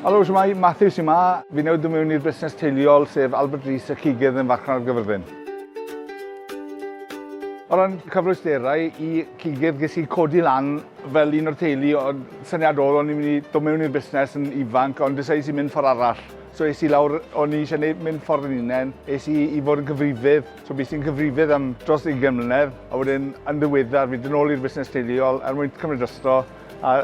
Helo, shwmae, Matthew sy'n ma. Fi newid mewn i'r busnes teuluol sef Rees a Cigydd yn Farchnad ar Gyfyrddin. O ran cyflwysterau i Cigydd ges i codi lan fel un o'r teulu o'r syniadol o'n i'n mynd i dod mewn i'r busnes yn ifanc ond dysais i mynd ffordd arall. So es i lawr, o'n i eisiau mynd ffordd yn unen, es i fod yn gyfrifydd. So bys i'n gyfrifydd am dros 20 mlynedd, a wedyn yn ddiweddar fi dyn ôl i'r busnes teuluol er mwyn cymryd drosto a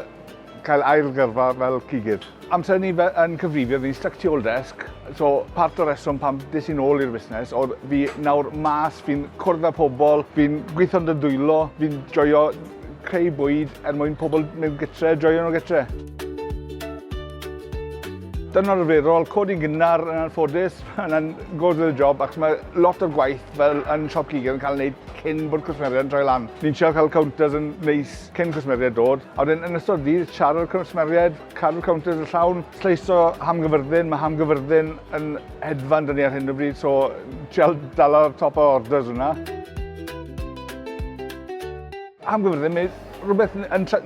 cael ail gyrfa fel Cigydd. Amser ni yn cyfrifydd, fi'n stuck tu ôl desg. So part o'r reswm pam des i'n ôl i'r busnes oedd fi nawr mas, fi'n cwrdd â pobl, fi'n gweithio'n dy dwylo, fi'n joio creu bwyd er mwyn pobl mewn gytre, joio nhw gytre. Dyna'r arferol, codi'n gynnar yn anffodus, yn go to the job, ac mae lot o'r gwaith fel yn siop Cigydd yn cael ei wneud cyn bod cwsmeriad yn troi lan. Ni'n siarad cael counters yn neis cyn cwsmeriad dod, a wedyn yn ystod dydd, siarad cwsmeriad, cadw counters y llawn, sleiso hamgyfyrddin, mae hamgyfyrddin yn hedfan dyn ni ar hyn o bryd, so trial dala'r top o orders yna. Hamgyfyrddin, rhywbeth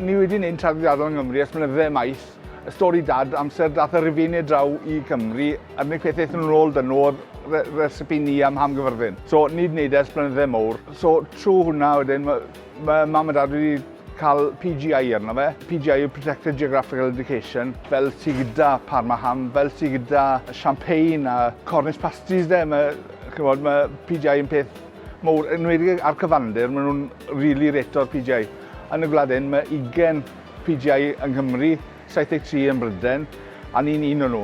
ni wedi gwneud traddodiadol yng Nghymru ers blynydde maith. Y stori dad, amser dath y Rufeiniaid draw i Cymru, a'r unig peth eithon nhw'n ôl dyn nhw o'r recipe ni am hamgyfyrddin. So, ni wedi gwneud ers blynydde mowr. So, trwy hwnna wedyn, mae mam a dad wedi cael PGI arno fe. PGI yw Protected Geographical Indication, fel Cigydd a Parma-ham, fel Cigydd a champagne a Cornish pasties de. Mae PGI yn peth mowr, yn wedi ar cyfandir, maen nhw'n rili reto'r PGI. Yn y gwlad hyn, mae 20 PGI yng Nghymru, 73 yn Bryden, a ni'n un o'n nhw.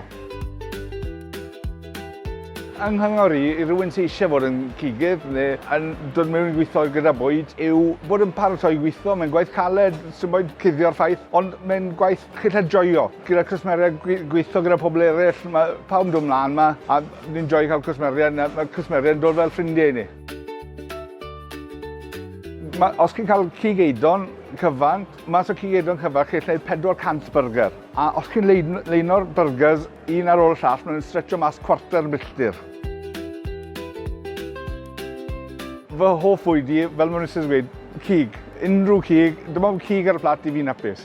Yng Nghymru, i rywun sy'n eisiau fod yn Cigydd neu yn dod mewn i gweithio gyda bwyd yw bod yn paratoi gweithio. Mae'n gwaith caled, sy'n bod cuddio'r ffaith, ond mae'n gwaith chylla joio. Gyda cwsmeriad gweithio gyda pobl eraill, mae pawb yn dod mlaen yma, a ni'n joio cael cwsmeriad, mae cwsmeriad yn dod fel ffrindiau ni. Os chi'n cael cigeidon cyfan, mas o cigeidon cyfan, chi'n gwneud 400 burger. A os chi'n leino'r burgers un ar ôl llall, mae'n stretcho mas cwarter milltir. Fy hoff fwyd i, fel mae'n eisiau dweud, cig. Unrhyw cig, dim ond cig ar y plat i fi'n hapus.